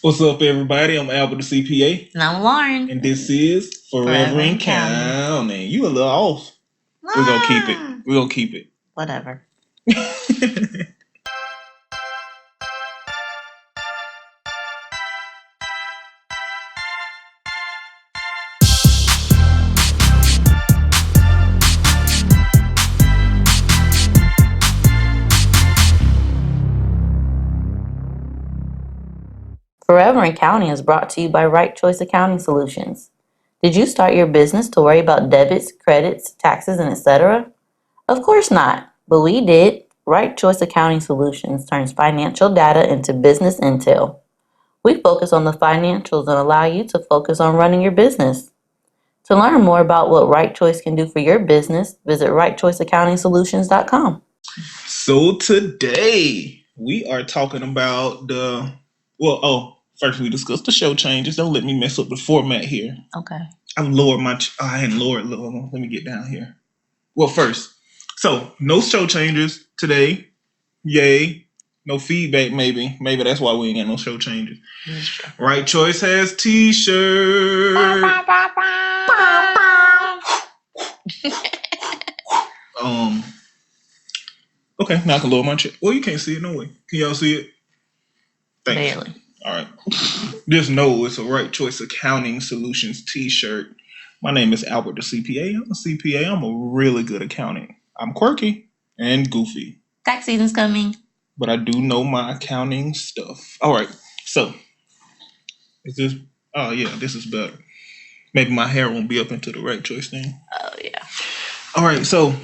What's up, everybody? I'm Albert the CPA, And I'm Lauren. and this is Forever Forever and and Counting. Counting. You a little off. We're gonna keep it. We're gonna keep Whatever. it. Forever and Counting is brought to you by Right Choice Accounting Solutions. Did you start your business to worry about debits, credits, taxes, and etc.? Of course not, but we did. Right Choice Accounting Solutions turns financial data into business intel. We focus on the financials and allow you to focus on running your business. To learn more about what Right Choice can do for your business, visit rightchoiceaccountingsolutions.com. So today we are talking about first we discussed the show changes. Don't let me mess up the format here. Okay. I've lowered my. I hadn't lowered. Let me get down here. Well, first, so no show changes today. Yay. No feedback, maybe. Maybe that's why we ain't got no show changes. Right Choice has t-shirt. Okay, now I can lower my chair. Well, you can't see it, no way. Can y'all see it? Thanks. Barely. All right. Just know it's a Right Choice Accounting Solutions t-shirt. My name is Albert the CPA. I'm a CPA. I'm a really good accountant. I'm quirky and goofy, Tax season's coming. but I do know my accounting stuff. All right. So, is this? Oh yeah, this is better. Maybe my hair won't be up into the Right Choice thing. Oh yeah. All right. So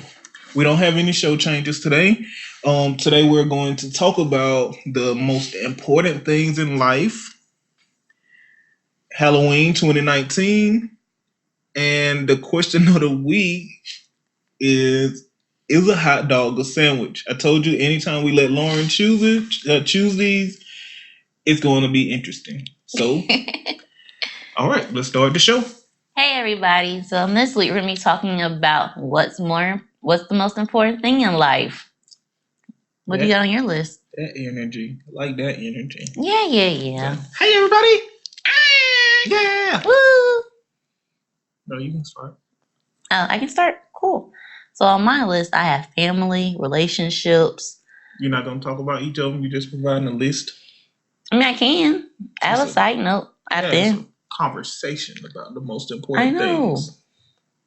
we don't have any show changes today. Today we're going to talk about the most important things in life. Halloween 2019. And the question of the week is a hot dog a sandwich? I told you anytime we let Lauren choose these, it's going to be interesting. So, all right, let's start the show. Hey everybody. So this week we're gonna be talking about what's the most important thing in life. What do you got on your list? That energy. I like that energy. Yeah. So, hey everybody. Yeah. Woo! No, you can start. I can start. Cool. So on my list I have family, relationships. You're not gonna talk about each of them. You're just providing a list. I mean I can. I have a side note at the end. Conversation about the most important things.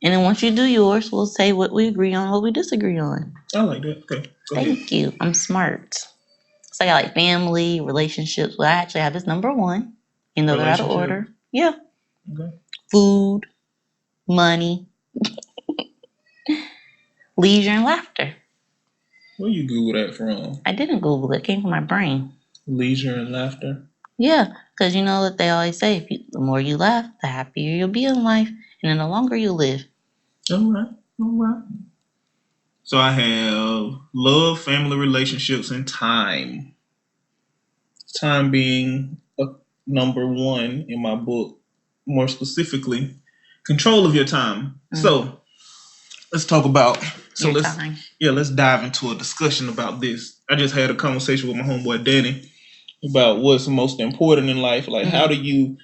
And then once you do yours, we'll say what we agree on, what we disagree on. I like that. Okay. Thank you. I'm smart. So I got like family, relationships. Well, I actually have this number one. You know, they're out of order. Yeah. Okay. Food, money, leisure, and laughter. Where you Google that from? I didn't Google it. It came from my brain. Leisure and laughter? Yeah, because you know that they always say the more you laugh, the happier you'll be in life, and then the longer you live. All right. So I have love, family, relationships, and time. Time being number one in my book. More specifically, control of your time. Mm-hmm. So let's talk about. So let's dive into a discussion about this. I just had a conversation with my homeboy Danny about what's most important in life. Like, how do you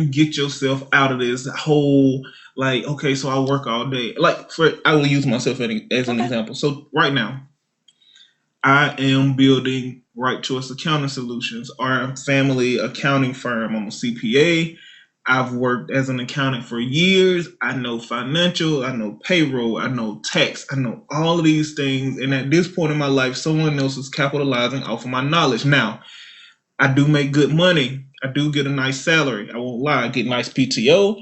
get yourself out of this whole, like, okay, so I work all day. Like, I will use myself as an example. So right now, I am building Right Choice Accounting Solutions, our family accounting firm. I'm a CPA. I've worked as an accountant for years. I know financial, I know payroll, I know tax, I know all of these things. And at this point in my life, someone else is capitalizing off of my knowledge. Now, I do make good money. I do get a nice salary. I won't lie. I get nice PTO.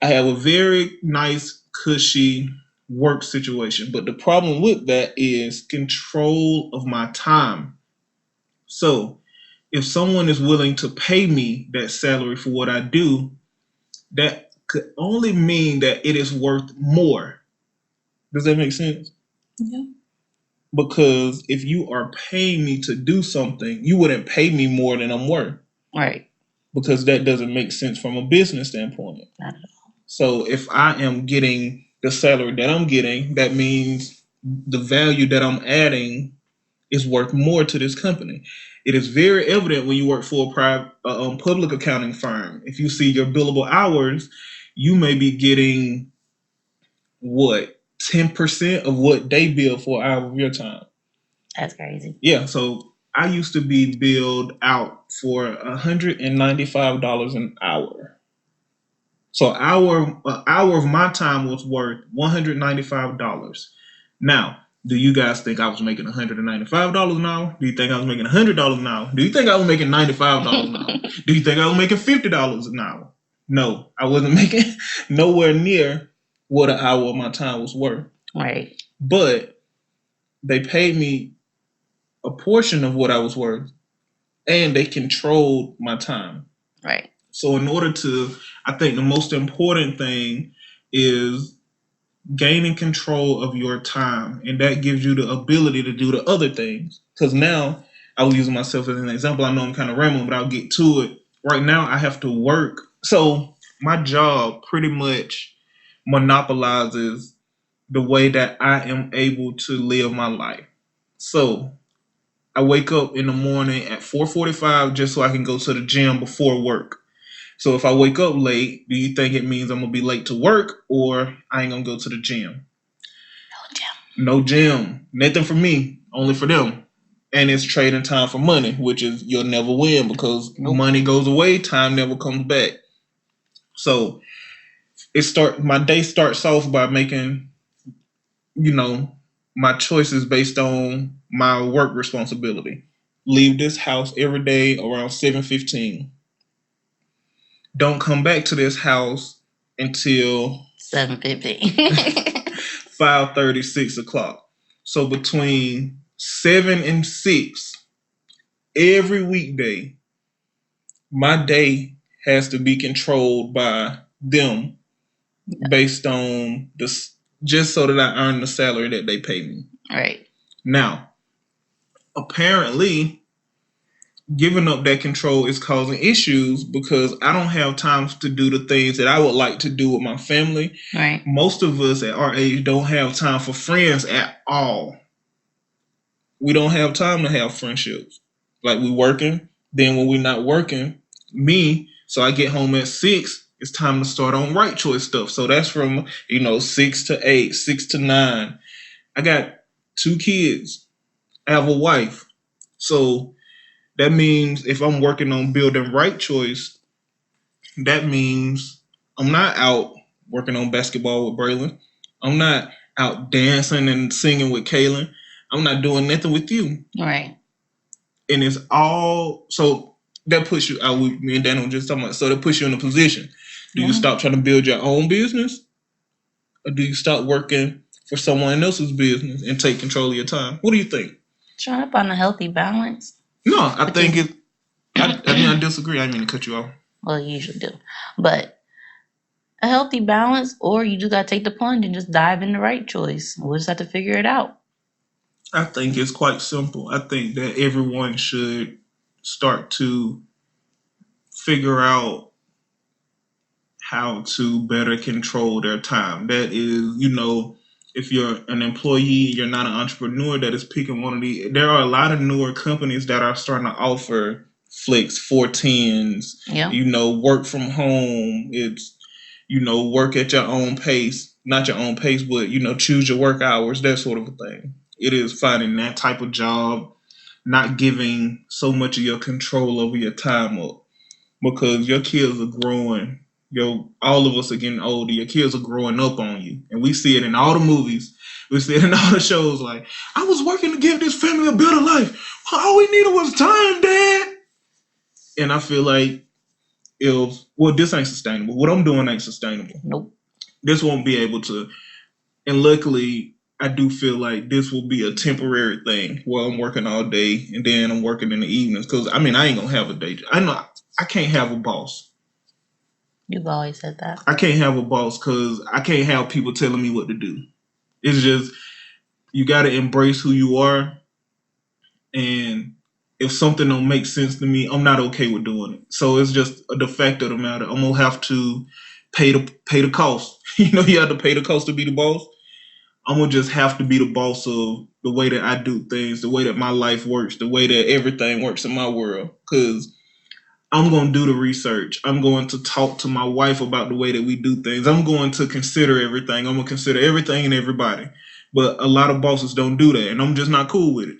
I have a very nice, cushy work situation. But the problem with that is control of my time. So if someone is willing to pay me that salary for what I do, that could only mean that it is worth more. Does that make sense? Yeah. Because if you are paying me to do something, you wouldn't pay me more than I'm worth. Right. Because that doesn't make sense from a business standpoint. Not at all. So if I am getting the salary that I'm getting, that means the value that I'm adding is worth more to this company. It is very evident when you work for a public accounting firm. If you see your billable hours, you may be getting what 10% of what they bill for an hour of your time. That's crazy. Yeah, so I used to be billed out for $195 an hour. So an hour of my time was worth $195. Now, do you guys think I was making $195 an hour? Do you think I was making $100 an hour? Do you think I was making $95 an hour? Do you think I was making $50 an hour? No, I wasn't making nowhere near what an hour of my time was worth. Right. But they paid me a portion of what I was worth, and they controlled my time. Right. So in order to, I think the most important thing is gaining control of your time, and that gives you the ability to do the other things. Because now, I was using myself as an example. I know I'm kind of rambling, but I'll get to it. Right now, I have to work. So my job pretty much monopolizes the way that I am able to live my life. So I wake up in the morning at 4:45 just so I can go to the gym before work. So if I wake up late, do you think it means I'm gonna be late to work, or I ain't gonna go to the gym? No gym. Nothing for me, only for them. And it's trading time for money, which is you'll never win because money goes away, time never comes back. So my day starts off by making, my choices based on my work responsibility. Leave this house every day around 7:15. Don't come back to this house until 7:50. 5:30, 6 o'clock. So between 7 and 6, every weekday, my day has to be controlled by them based on just so that I earn the salary that they pay me. Right. Now, apparently, giving up that control is causing issues because I don't have time to do the things that I would like to do with my family. Right. Most of us at our age don't have time for friends at all. We don't have time to have friendships. Like we working, then when we're not working, so I get home at 6, it's time to start on right choice stuff. So that's from 6 to 8, 6 to 9. I got 2 kids. I have a wife. So that means if I'm working on building right choice, that means I'm not out working on basketball with Braylon. I'm not out dancing and singing with Kaylin. I'm not doing nothing with you. Right. And it's all, so that puts you out. Me and Daniel just talking about, so that puts you in a position. Do you stop trying to build your own business? Or do you stop working for someone else's business and take control of your time? What do you think? Trying to find a healthy balance. No, I think I disagree. I didn't mean to cut you off. Well, you usually do. But a healthy balance, or you just got to take the plunge and just dive in the right choice. We'll just have to figure it out. I think it's quite simple. I think that everyone should start to figure out how to better control their time. That is, if you're an employee, you're not an entrepreneur that is picking one of the, there are a lot of newer companies that are starting to offer flex 410s, work from home. It's, work at your own pace, not your own pace, but, choose your work hours, that sort of a thing. It is finding that type of job, not giving so much of your control over your time up because your kids are growing. All of us are getting older. Your kids are growing up on you. And we see it in all the movies. We see it in all the shows. Like, I was working to give this family a better life. All we needed was time, Dad. And I feel like this ain't sustainable. What I'm doing ain't sustainable. Nope. This won't be able to. And luckily, I do feel like this will be a temporary thing where I'm working all day and then I'm working in the evenings. Because, I ain't going to have a day job. I know I can't have a boss. You've always said that. I can't have a boss because I can't have people telling me what to do. It's just, you got to embrace who you are. And if something don't make sense to me, I'm not okay with doing it. So it's just the fact of the matter. I'm going to have to pay the cost. You have to pay the cost to be the boss. I'm going to just have to be the boss of the way that I do things, the way that my life works, the way that everything works in my world. Because I'm going to do the research. I'm going to talk to my wife about the way that we do things. I'm going to consider everything. I'm going to consider everything and everybody. But a lot of bosses don't do that, and I'm just not cool with it.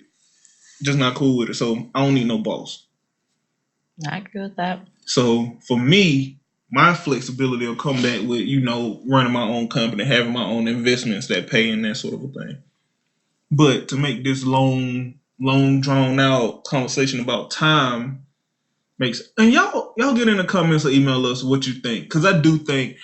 Just not cool with it. So I don't need no boss. I agree with that. So for me, my flexibility will come back with, running my own company, having my own investments that pay and that sort of a thing. But to make this long drawn out conversation about time and y'all get in the comments or email us what you think. Because I do think,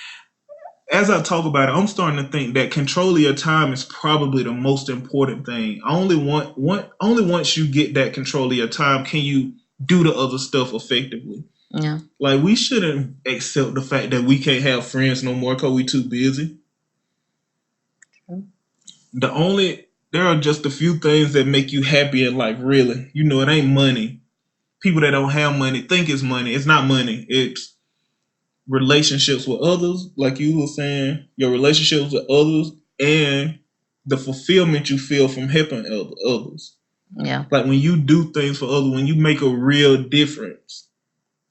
as I talk about it, I'm starting to think that control of your time is probably the most important thing. Only once you get that control of your time can you do the other stuff effectively. Yeah. Like, we shouldn't accept the fact that we can't have friends no more because we too busy. True. There are just a few things that make you happy in life, really. It ain't money. People that don't have money think it's money. It's not money. It's relationships with others, like you were saying, your relationships with others, and the fulfillment you feel from helping others. Yeah. Like, when you do things for others, when you make a real difference,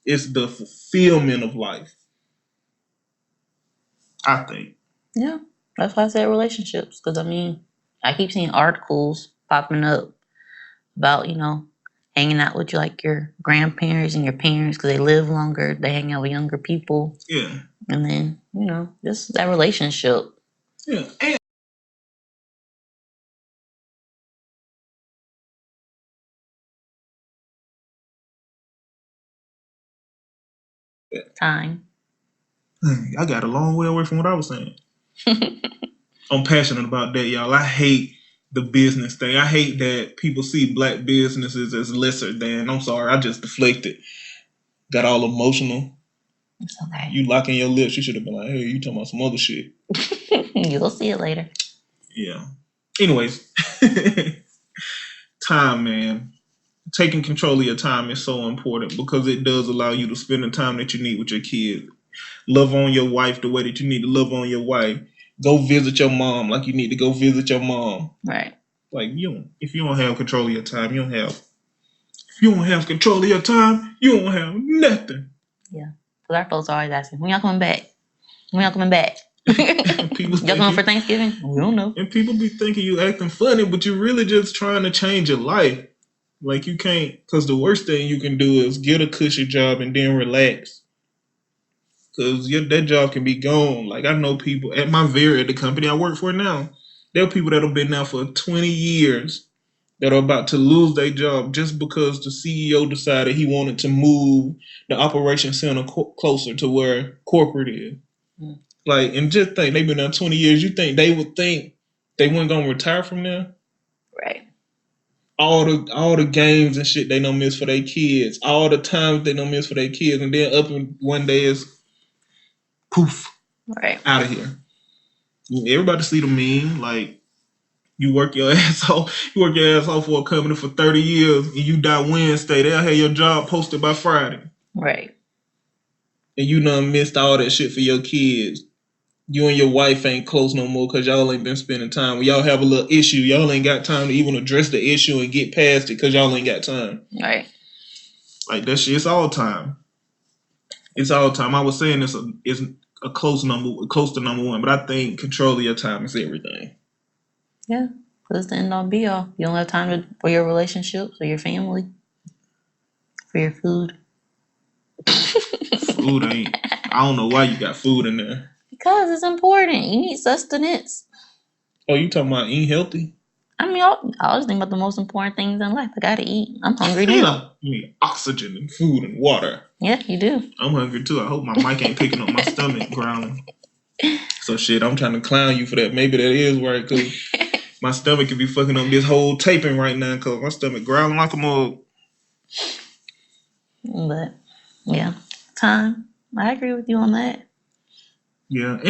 it's the fulfillment of life, I think. Yeah. That's why I said relationships. Because, I keep seeing articles popping up about, hanging out with your grandparents and your parents because they live longer. They hang out with younger people. Yeah. And then, just that relationship. Yeah. And Time. I got a long way away from what I was saying. I'm passionate about that, y'all. I hate the business thing. I hate that people see black businesses as lesser than. I'm sorry, I just deflected. Got all emotional. It's okay. You locking your lips. You should have been like, hey, you talking about some other shit. You'll see it later. Yeah. Anyways, time, man. Taking control of your time is so important because it does allow you to spend the time that you need with your kids. Love on your wife the way that you need to love on your wife. Go visit your mom like you need to go visit your mom. Right. Like, if you don't have control of your time, you don't have control of your time, you don't have nothing. Yeah. Because our folks are always asking, when y'all coming back? When y'all coming back? Y'all coming for Thanksgiving? We don't know. And people be thinking you acting funny, but you're really just trying to change your life. Like, you can't, because the worst thing you can do is get a cushy job and then relax. Because that job can be gone. Like, I know people at the company I work for now, there are people that have been there for 20 years that are about to lose their job just because the CEO decided he wanted to move the operation center closer to where corporate is. Mm. Like, and just think, they've been there 20 years. You think they would think they weren't going to retire from there? Right. All the games and shit they don't miss for their kids. All the times they don't miss for their kids. And then up in one day is poof. Right. Out of here. Everybody see the meme, like, you work your ass off for a company for 30 years and you die Wednesday, they'll have your job posted by Friday. Right. And you done missed all that shit for your kids. You and your wife ain't close no more because y'all ain't been spending time. When y'all have a little issue, y'all ain't got time to even address the issue and get past it because y'all ain't got time. Right. Like, that shit, it's all time. It's all time. I was saying it's a close to number one, but I think control of your time is everything. Yeah, because it's the end all be all. You don't have time for your relationships, for your family, for your food. Food ain't. I don't know why you got food in there. Because it's important. You need sustenance. Oh, you talking about eating healthy? I always think about the most important things in life. I gotta eat. I'm hungry now. You need oxygen and food and water. Yeah, you do. I'm hungry too. I hope my mic ain't picking up my stomach growling. So shit, I'm trying to clown you for that. Maybe that is right, because my stomach could be fucking up this whole taping right now because my stomach growling like a mug. But yeah, time. I agree with you on that. Yeah,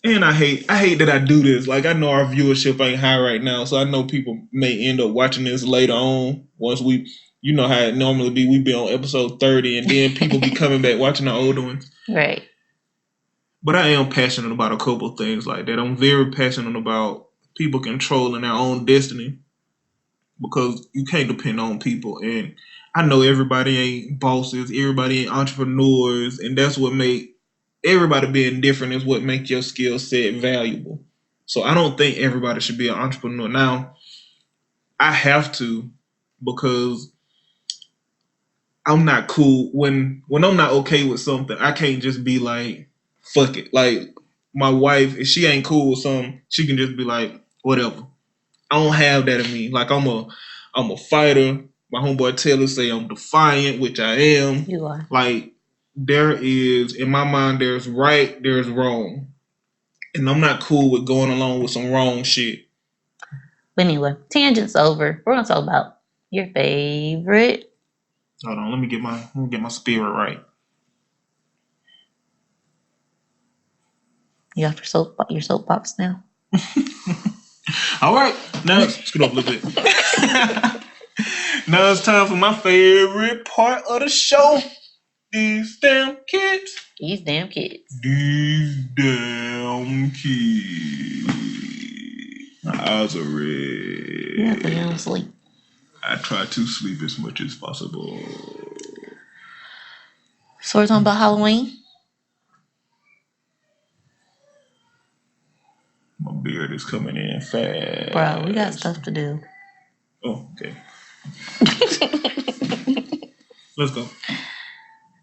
and I hate that I do this. Like, I know our viewership ain't high right now, so I know people may end up watching this later on once we, you know how it normally be. We be on episode 30, and then people be coming back watching the older ones. Right. But I am passionate about a couple things like that. I'm very passionate about people controlling their own destiny. because you can't depend on people. And I know everybody ain't bosses, everybody ain't entrepreneurs, and that's what make everybody being different is what make your skill set valuable. So I don't think everybody should be an entrepreneur. Now, I have to because I'm not cool when I'm not okay with something. I can't just be like, fuck it. Like my wife, if she ain't cool with something, she can just be like, whatever. I don't have that in me. Like I'm a fighter. My homeboy Taylor say I'm defiant, which I am. You are. Like there is in my mind, there's right, there's wrong, and I'm not cool with going along with some wrong shit. But anyway, tangent's over. We're gonna talk about your favorite. Hold on, let me get my spirit right. You got your soapbox now. All right, now scoot up a little bit. Now it's time for my favorite part of the show. These damn kids. These damn kids. These damn kids. My eyes are red. Yeah, because you don't sleep. I try to sleep as much as possible. So we're talking about Halloween. My beard is coming in fast. Bro, we got stuff to do. Oh, okay. Let's go.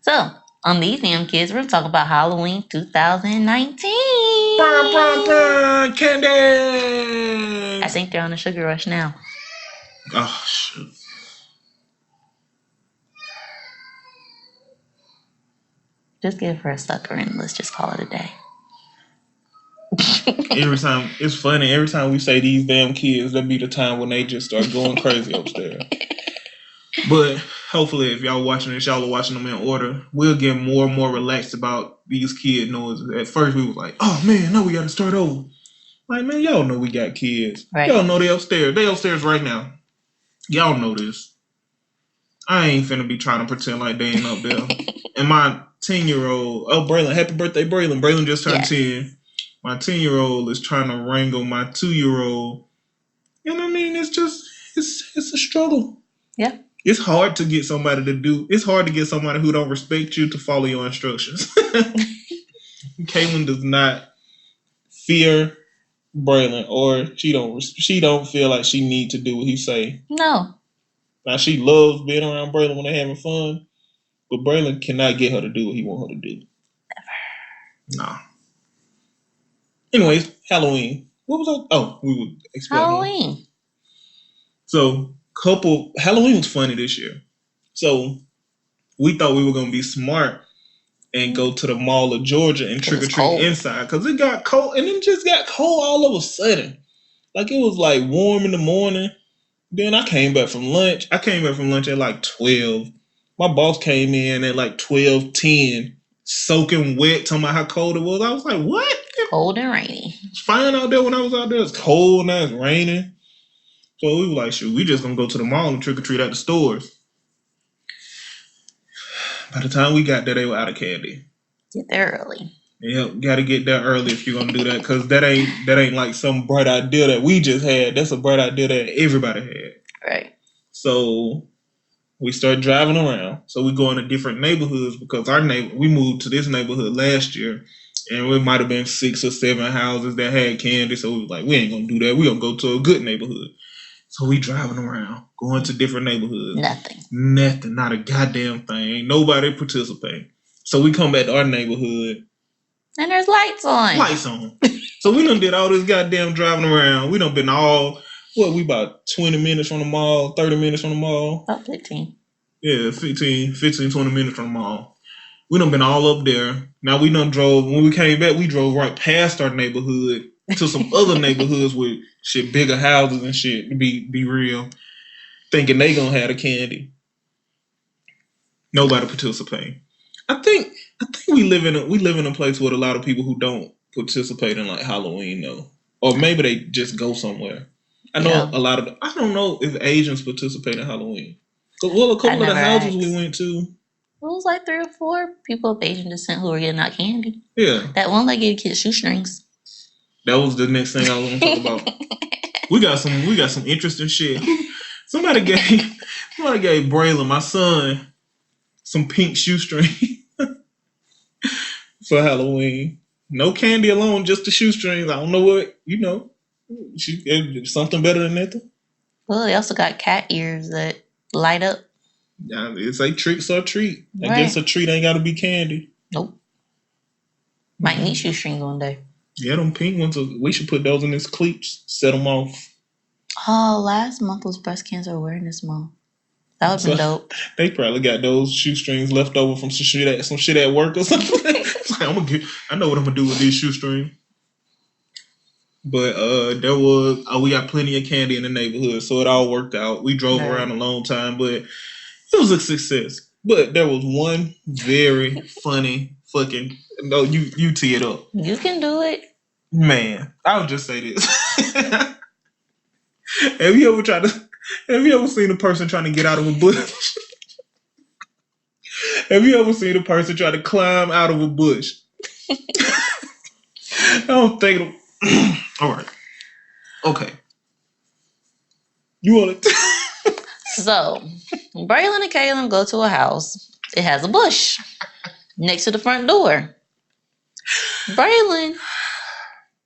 So, on these damn kids, we're talking about Halloween 2019. Candy! I think they're on a sugar rush now. Oh, shit. Just give her a sucker and let's just call it a day. Every time, it's funny, every time we say these damn kids, that be the time when they just start going crazy upstairs. But hopefully, if y'all watching this, y'all are watching them in order. We'll get more and more relaxed about these kid noises. At first, we was like, "Oh man, no, we got to start over." Like, man, y'all know we got kids. Right. Y'all know they upstairs. They upstairs right now. Y'all know this. I ain't finna be trying to pretend like they ain't up there. And my 10-year-old, oh Braylon, happy birthday, Braylon. Braylon just turned 10. My 10-year-old is trying to wrangle my 2-year-old. You know what I mean? It's just it's a struggle. Yeah. It's hard to get somebody who don't respect you to follow your instructions. Caitlin does not fear Braylon, or she don't feel like she need to do what he say. No. Now she loves being around Braylon when they're having fun, but Braylon cannot get her to do what he want her to do. Never. Nah. Anyways, Halloween. What was I? Oh, we were explaining Halloween. So, Halloween was funny this year. So, we thought we were gonna be smart and go to the Mall of Georgia and trick or treat inside because it got cold, and it just got cold all of a sudden. Like it was like warm in the morning. Then I came back from lunch. I came back from lunch at like 12. My boss came in at like 12:10, soaking wet, talking about how cold it was. I was like, what? Cold and rainy. It's fine out there when I was out there. It's cold, now it's raining. So we were like, shoot, we just gonna go to the mall and trick or treat at the stores. By the time we got there, they were out of candy. Get there early. Yep, gotta get there early if you're gonna do that, because that ain't like some bright idea that we just had. That's a bright idea that everybody had. Right. So we started driving around. So we go into different neighborhoods because we moved to this neighborhood last year, and it might have been 6 or 7 houses that had candy. So we was like, we ain't gonna do that. We gonna go to a good neighborhood. So we driving around, going to different neighborhoods. Nothing, not a goddamn thing. Ain't nobody participating. So we come back to our neighborhood. And there's lights on. Lights on. So we done did all this goddamn driving around. We done been we about 20 minutes from the mall, 30 minutes from the mall. About 15. Yeah, 15, 20 minutes from the mall. We done been all up there. Now we done drove, when we came back, we drove right past our neighborhood to some other neighborhoods with shit, bigger houses and shit, to be real. Thinking they gonna have the candy. Nobody participating. I think we live in a place with a lot of people who don't participate in like Halloween though, or maybe they just go somewhere. I know a lot of. I don't know if Asians participate in Halloween. Well, a couple of the houses we went to, it was like 3 or 4 people of Asian descent who were getting out candy. Yeah, that one that gave kids shoestrings. That was the next thing I was gonna talk about. We got some interesting shit. Somebody gave Braylon, my son, some pink shoestring for Halloween. No candy alone, just the shoestrings. I don't know what something better than that. Well, they also got cat ears that light up. Yeah, it's a treat's a treat. I Right. guess a treat ain't got to be candy. Nope. Might need shoestrings one day. Yeah, them pink ones. We should put those in his cleats. Set them off. Oh, last month was Breast Cancer Awareness Month. That would have been dope. They probably got those shoestrings left over from some shit at work or something. It's like, I know what I'm gonna do with these shoestrings. But we got plenty of candy in the neighborhood, so it all worked out. We drove around a long time, but it was a success. But there was one very funny fucking you tee it up. You can do it. Man, I'll just say this. Have you ever seen a person trying to get out of a bush? Have you ever seen a person try to climb out of a bush? I don't think all right. Okay. You want it? So, Braylon and Kaylin go to a house. It has a bush next to the front door. Braylon,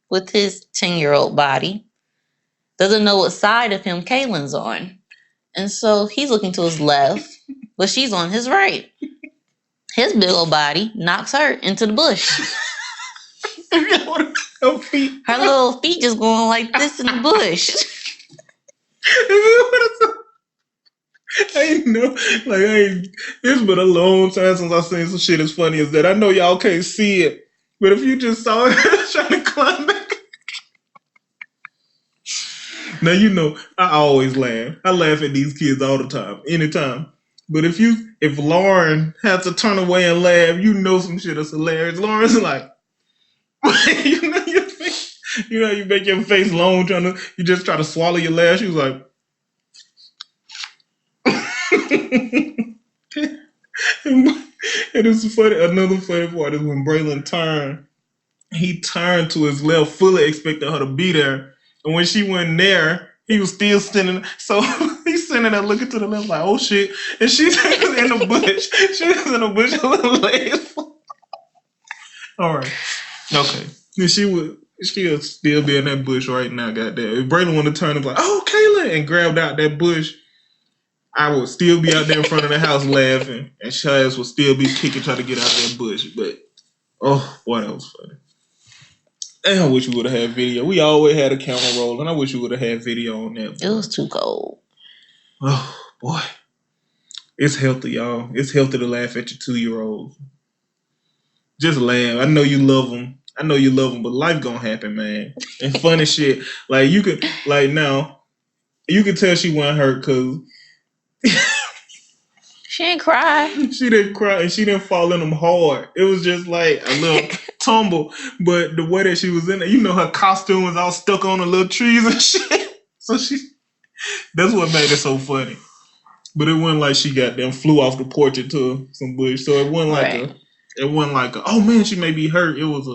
with his 10-year-old body, doesn't know what side of him Kaylin's on. And so he's looking to his left, but she's on his right. His big old body knocks her into the bush. Her little feet just going like this in the bush. I know, it's been a long time since I've seen some shit as funny as that. I know y'all can't see it, but if you just saw it trying to climb back. Now, I always laugh. I laugh at these kids all the time, anytime. But if Lauren has to turn away and laugh, some shit is hilarious. Lauren's like, you make your face long you just try to swallow your laugh. She was like, and it's funny. Another funny part is when Braylon turned. He turned to his left, fully expecting her to be there. And when she went there, he was still standing. So he's standing there looking to the left, like, oh shit. And she's in the bush. She was in the bush with her legs. All right. Okay. And she'll still be in that bush right now, goddamn. If Braylon wanted to turn and be like, oh, Kayla, and grabbed out that bush, I would still be out there in front of the house laughing, and Shaz would still be kicking, trying to get out of that bush. But, oh, boy, that was funny. And I wish we would have had video. We always had a camera roll, and I wish we would have had video on that. It was too cold. Oh, boy. It's healthy, y'all. It's healthy to laugh at your 2-year-olds. Just laugh. I know you love them, but life gonna happen, man. And funny shit. Like, you could tell she wasn't hurt because she didn't cry. She didn't cry, and she didn't fall in them hard. It was just like a little tumble. But the way that she was in it, her costume was all stuck on the little trees and shit. So that's what made it so funny. But it wasn't like she flew off the porch into some bush. So it wasn't like oh man, she may be hurt. It was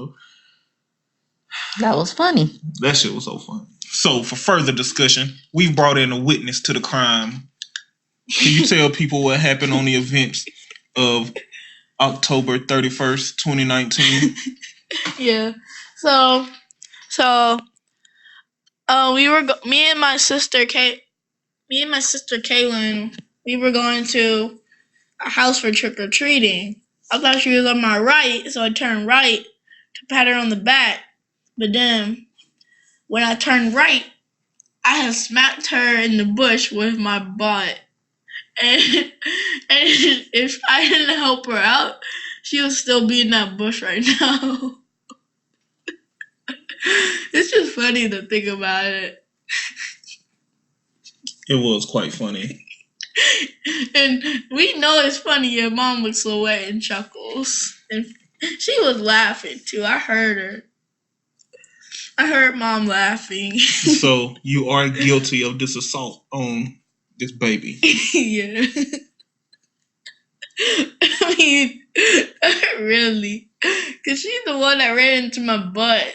that was funny. That shit was so funny. So for further discussion, we brought in a witness to the crime. Can you tell people what happened on the events of October 31st, 2019? Yeah. So, me and my sister Kaylin, we were going to a house for trick or treating. I thought she was on my right, so I turned right to pat her on the back. But then, when I turned right, I had smacked her in the bush with my butt. And if I didn't help her out, she would still be in that bush right now. It's just funny to think about it. It was quite funny. And we know it's funny, and Mom looks away and chuckles. And she was laughing too. I heard her. I heard Mom laughing. So you are guilty of this assault on this baby. Yeah. I mean, really. Because she's the one that ran into my butt.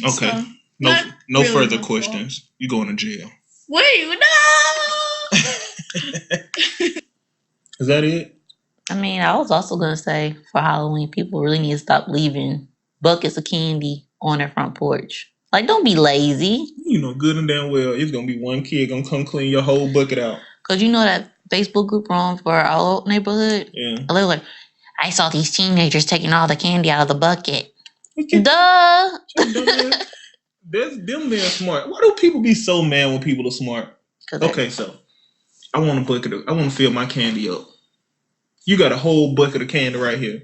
Okay. No, Not no really further my fault. questions. You going to jail. Wait, no. Is that it? I mean, I was also gonna say for Halloween, people really need to stop leaving buckets of candy on their front porch. Like, don't be lazy. You know good and damn well it's gonna be one kid gonna come clean your whole bucket out. Cause you know that Facebook group wrong for our old neighborhood? Yeah. They were like, I saw these teenagers taking all the candy out of the bucket. Okay. Duh. That's them being smart. Why do people be so mad when people are smart? Okay, so I want a bucket I want to fill my candy up. You got a whole bucket of candy right here.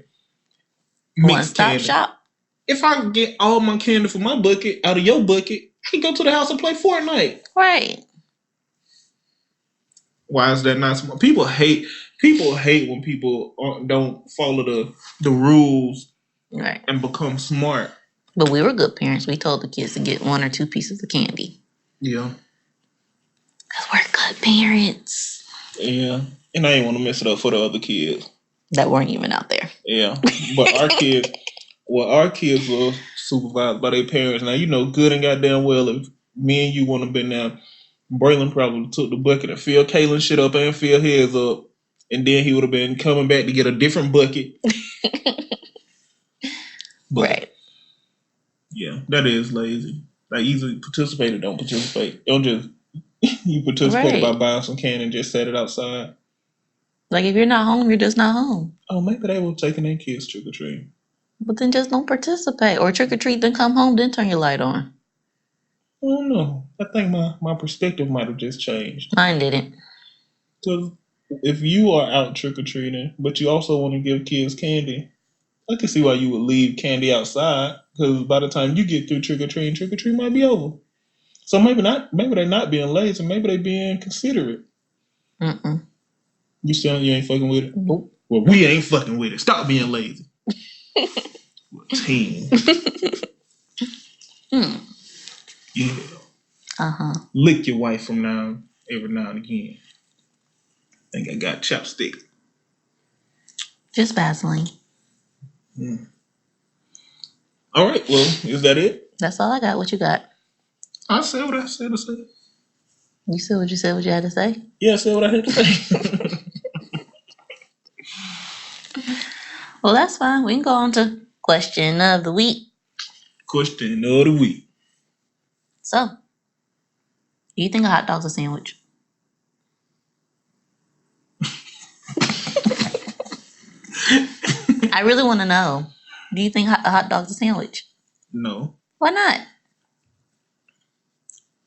One stop shop. If I get all my candy from my bucket out of your bucket, I can go to the house and play Fortnite. Right. Why is that not smart? People hate when people don't follow the rules, right, and become smart. But we were good parents. We told the kids to get 1 or 2 pieces of candy. Yeah. Because we're good parents. Yeah. And I ain't want to mess it up for the other kids that weren't even out there. Yeah. But our kids were supervised by their parents. Now, you know good and goddamn well if me and you want to been there, Braylon probably took the bucket and filled Kaylin shit up and filled his up. And then he would have been coming back to get a different bucket. Right. Yeah, that is lazy. Like, either participate or don't participate. Don't just you participate by buying some candy and just set it outside. Like, if you're not home, you're just not home. Oh, maybe they were taking their kids trick or treat. But then just don't participate, or trick or treat, then come home, then turn your light on. I don't know. I think my perspective might have just changed. Mine didn't. Because if you are out trick or treating, but you also want to give kids candy, I can see why you would leave candy outside. Because by the time you get through trick or treat might be over. So maybe not. Maybe they're not being lazy. Maybe they're being considerate. Mm-mm. You still you ain't fucking with it? Nope. Well, we ain't fucking with it. Stop being lazy. Team. Yeah. Lick your wife from now every now and again. Think I got chopstick. Just Vaseline. All right. Well, is that it? That's all I got. What you got? I said what I said to say. You said what you said. What you had to say? Yeah, I said what I had to say. Well, that's fine. We can go on to question of the week. Question of the week. So, do you think a hot dog's a sandwich? I really want to know. Do you think a hot dog's a sandwich? No. Why not?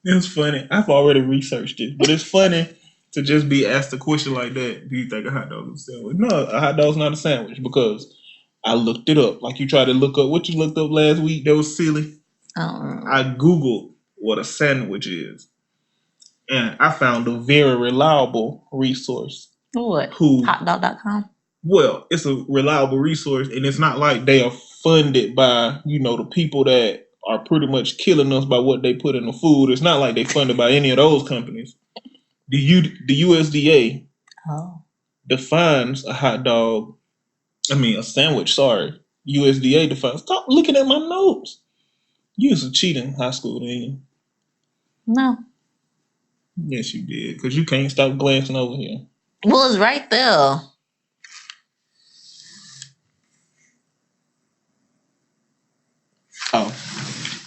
It's funny. I've already researched it, but it's funny to just be asked a question like that. Do you think a hot dog is a sandwich? No, a hot dog's not a sandwich because I looked it up. Like you tried to look up what you looked up last week. That was silly. I Googled what a sandwich is, and I found a very reliable resource. What? Hotdog.com? Well, it's a reliable resource, and it's not like they are funded by, the people that are pretty much killing us by what they put in the food. It's not like they funded by any of those companies. The USDA defines a hot dog. A sandwich. Sorry, USDA defines. Stop looking at my notes. You used to cheat in high school, didn't you? No. Yes, you did, because you can't stop glancing over here. Well, it's right there. Oh,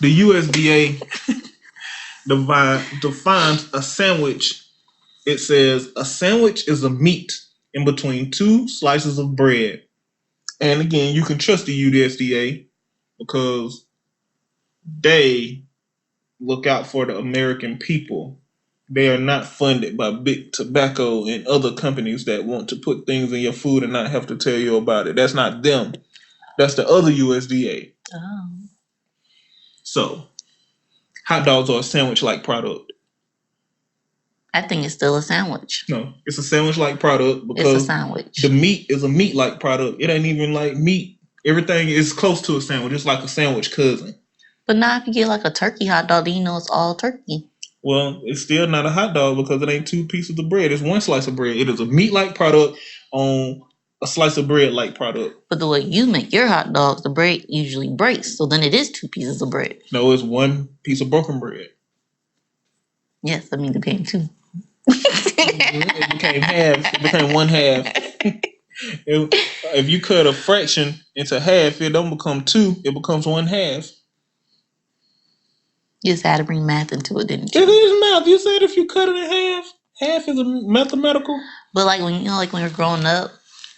the USDA defines a sandwich. It says a sandwich is a meat in between 2 slices of bread. And again, you can trust the USDA because they look out for the American people. They are not funded by big tobacco and other companies that want to put things in your food and not have to tell you about it. That's not them. That's the other USDA. Oh. So, hot dogs are a sandwich-like product. I think it's still a sandwich. No, it's a sandwich-like product because it's a sandwich. The meat is a meat-like product. It ain't even like meat. Everything is close to a sandwich. It's like a sandwich cousin. But now if you get like a turkey hot dog, then you know it's all turkey. Well, it's still not a hot dog because it ain't 2 pieces of bread. It's 1 slice of bread. It is a meat-like product on a slice of bread like product. But the way you make your hot dogs, the bread usually breaks. So then it is 2 pieces of bread. No, it's one piece of broken bread. Yes, I mean it became 2. It became half. It became one half. If you cut a fraction into half, it don't become 2. It becomes 1/2. You just had to bring math into it, didn't It you? is math. You said if you cut it in half is a mathematical. But like when like when you're growing up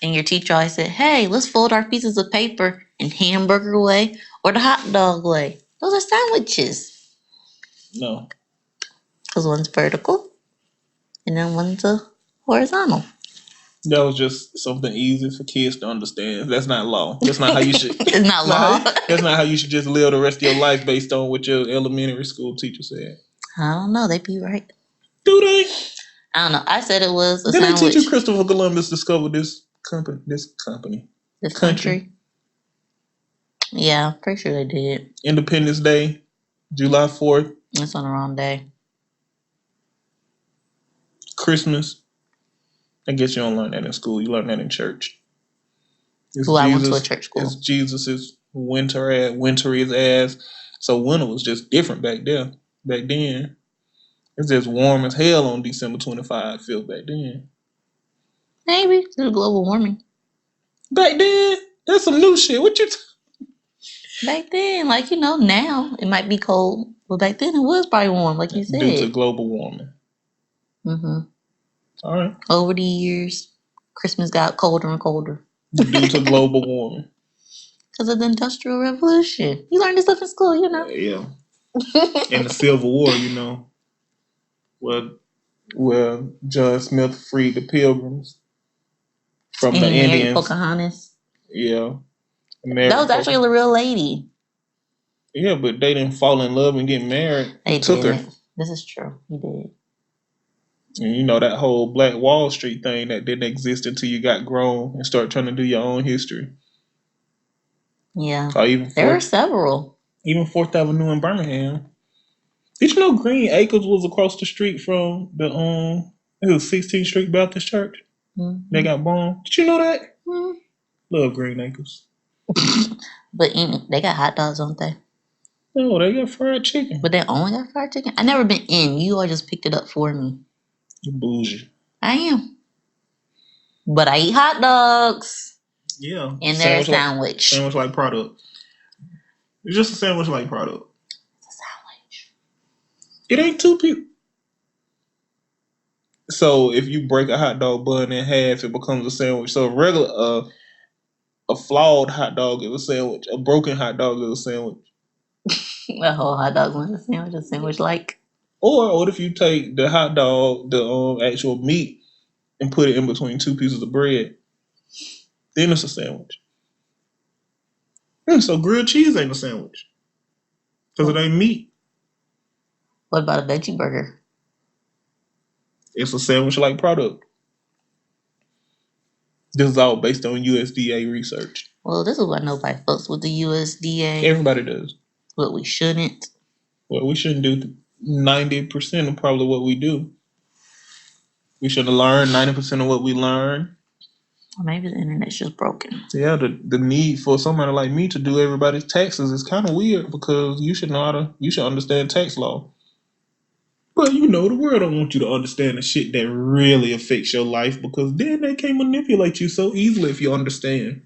and your teacher always said, "Hey, let's fold our pieces of paper in hamburger way or the hot dog way." Those are sandwiches. No, Because one's vertical and then one's a horizontal. that was just something easy for kids to understand. That's not law. That's not how you should. It's not law. That's not how you should just live the rest of your life based on what your elementary school teacher said. I don't know. They be right. Do they? I don't know. I said it was a Did they sandwich. teach you Christopher Columbus discovered this company? This country. Yeah, I'm pretty sure they did. Independence Day, July 4th, It's on the wrong day. Christmas. I guess you don't learn that in school. You learn that in church. Well, I went to a church school. It's Jesus's wintry as ass. So winter was just different back there. Back then, it's just warm as hell on December 25. Feels back then. Maybe it's due to global warming. Back then, that's some new shit. What you? Back then, like now it might be cold, but back then it was probably warm, like you said. Due to global warming. Mm-hmm. All right. Over the years, Christmas got colder and colder. Due to global warming. Because of the Industrial Revolution. You learned this stuff in school, Yeah. And the Civil War, where John Smith freed the Pilgrims from the Indians. Pocahontas. Yeah. That was actually a real lady. Yeah, but they didn't fall in love and get married. They took did. her. This is true. He did. And that whole Black Wall Street thing that didn't exist until you got grown and start trying to do your own history. Yeah. Or there were several. Even 4th Avenue in Birmingham. Did you know Green Acres was across the street from the it was 16th Street Baptist Church? Mm-hmm. They got bombed. Did you know that? Mm-hmm. Love Green Acres. But they got hot dogs, don't they? No, they got fried chicken. But they only got fried chicken? I never been in. You all just picked it up for me. You bougie. I am. But I eat hot dogs. Yeah. And they're a sandwich. Sandwich like product. It's just a sandwich like product. It's a sandwich. It ain't 2 people. So if you break a hot dog bun in half, it becomes a sandwich. So a regular, a flawed hot dog is a sandwich. A broken hot dog is a sandwich. The whole hot dog was a sandwich like. Or what if you take the hot dog, the actual meat, and put it in between 2 pieces of bread? Then it's a sandwich. So grilled cheese ain't a sandwich. Because it ain't meat. What about a veggie burger? It's a sandwich-like product. This is all based on USDA research. Well, this is why nobody fucks with the USDA. Everybody does. But we shouldn't. Well, we shouldn't do 90% of probably what we do. We should have learned 90% of what we learn. Or maybe the internet's just broken. Yeah, the need for somebody like me to do everybody's taxes is kind of weird because you should understand tax law. But the world don't want you to understand the shit that really affects your life because then they can manipulate you so easily if you understand.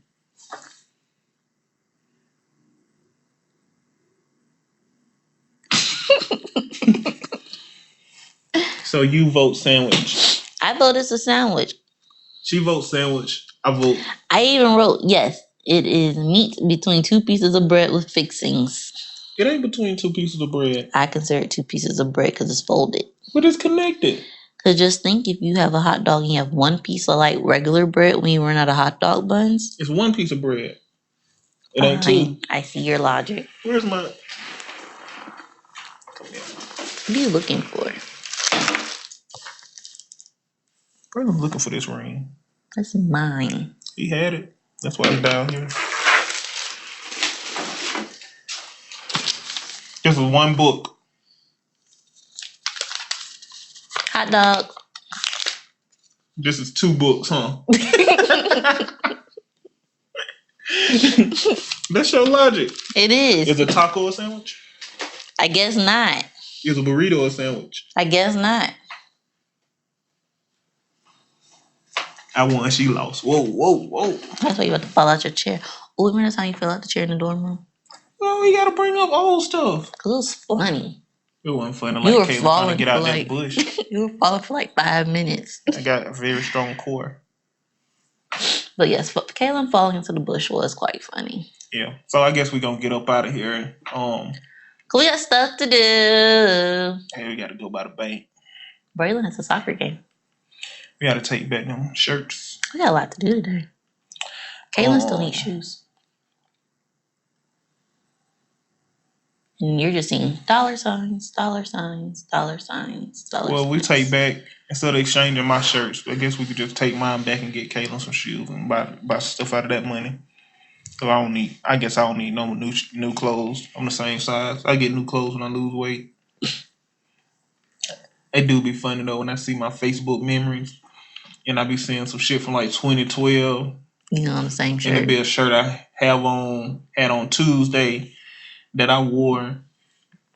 So you vote sandwich. I vote it's a sandwich. She votes sandwich. I vote. I even wrote, yes, it is meat between 2 pieces of bread with fixings. It ain't between 2 pieces of bread. I consider it 2 pieces of bread because it's folded. But it's connected. Because just think if you have a hot dog and you have 1 piece of like regular bread when you run out of hot dog buns. It's 1 piece of bread. It ain't 2. I see your logic. Where's my... Come here. What are you looking for? I'm looking for this ring. That's mine. He had it. That's why it's down here. This is 1 book. Hot dog. This is 2 books, huh? That's your logic. It is. Is a taco a sandwich? I guess not. Is a burrito a sandwich? I guess not. I won, she lost. Whoa. That's why you about to fall out your chair. Oh, remember the time you fell out the chair in the dorm room? Well, we gotta bring up old stuff. Cause it was funny. It wasn't funny You like were Caleb trying to falling get for out like that bush. you were falling for like 5 minutes. I got a very strong core. But yes, Kaylin falling into the bush was quite funny. Yeah. So I guess we're gonna get up out of here. Cause we got stuff to do. Hey, we gotta go by the bank. Braylon has a soccer game. We gotta take back them shirts. We got a lot to do today. Kaylin still needs shoes. And you're just seeing $, $. Well, we take back, instead of exchanging my shirts, I guess we could just take mine back and get Caitlin some shoes and buy stuff out of that money. Cause I guess I don't need no new clothes. I'm the same size. I get new clothes when I lose weight. It do be funny though when I see my Facebook memories and I be seeing some shit from like 2012. You know, on the same shirt. And it'd be a shirt I had on Tuesday that I wore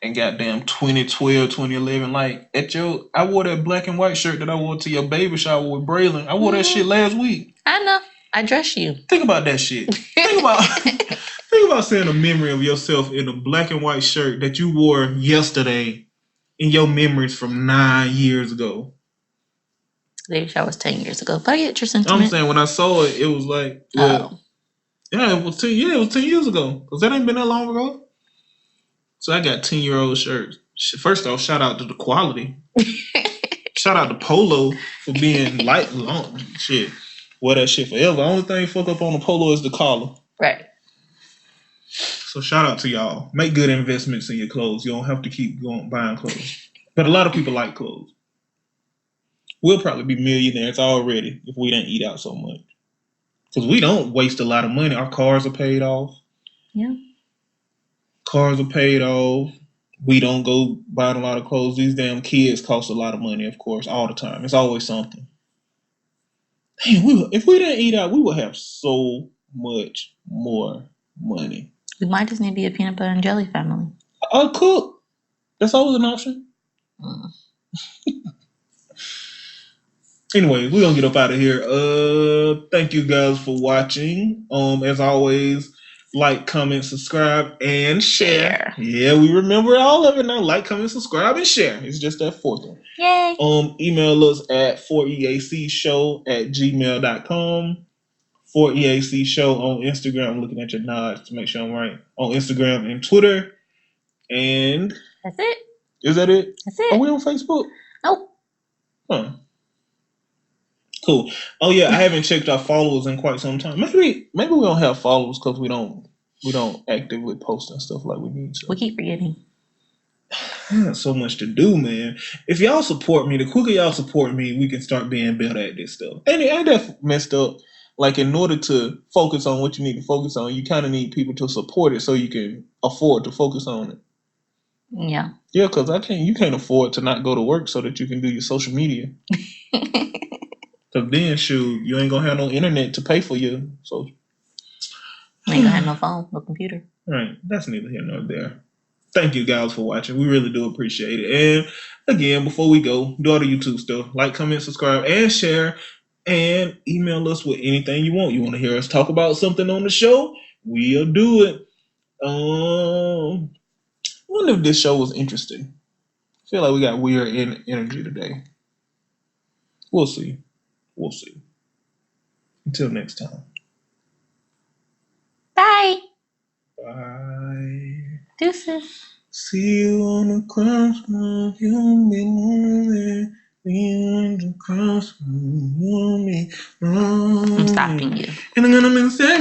in goddamn 2012, 2011. Like I wore that black and white shirt that I wore to your baby shower with Braylon. I wore that shit last week. I know. I dress you. Think about that shit. Think about seeing a memory of yourself in a black and white shirt that you wore yesterday in your memories from 9 years ago. Baby shower was 10 years ago. But I get your sentiment. I'm saying when I saw it, it was like, well, yeah, it was 10 years ago. Because that ain't been that long ago. So I got 10-year-old shirts. First off, shout out to the quality. Shout out to Polo for being long. Shit. Wear that shit forever. The only thing fuck up on the Polo is the collar. Right. So shout out to y'all. Make good investments in your clothes. You don't have to keep going buying clothes. But a lot of people like clothes. We'll probably be millionaires already if we didn't eat out so much. Because we don't waste a lot of money. Our cars are paid off. Yeah. Cars are paid off. We don't go buying a lot of clothes. These damn kids cost a lot of money, of course, all the time. It's always something. Damn, if we didn't eat out, we would have so much more money. We might just need to be a peanut butter and jelly family. I'll cook. That's always an option. Anyway, we're gonna get up out of here. Thank you guys for watching. As always, like, comment, subscribe, and share. Yeah, we remember all of it now. Like, comment, subscribe, and share. It's just that fourth one. Yay. Email us at 4eacshow@gmail.com. 4EAC Show on Instagram. I'm looking at your nods to make sure I'm right. On Instagram and Twitter. And that's it. Is that it? That's it. Are we on Facebook? Nope. Huh. Cool. Oh yeah, I haven't checked our followers in quite some time. Maybe we don't have followers because we don't actively post and stuff like we need to. We keep forgetting. So much to do, man. If y'all support me, the quicker y'all support me, we can start being better at this stuff. And ain't that messed up? Like, in order to focus on what you need to focus on, you kind of need people to support it so you can afford to focus on it. Yeah. Yeah, because you can't afford to not go to work so that you can do your social media. Because then, shoot, you ain't going to have no internet to pay for you. So, You ain't going to have no phone, no computer. Right. That's neither here nor there. Thank you guys for watching. We really do appreciate it. And again, before we go, do all the YouTube stuff. Like, comment, subscribe, and share. And email us with anything you want. You want to hear us talk about something on the show? We'll do it. I wonder if this show was interesting. I feel like we got weird energy today. We'll see. Until next time. Bye. Bye. Deuces. See you on the crossroad. You'll be lonely. On the crossroad. You'll be lonely. I'm stopping you. And I'm gonna say.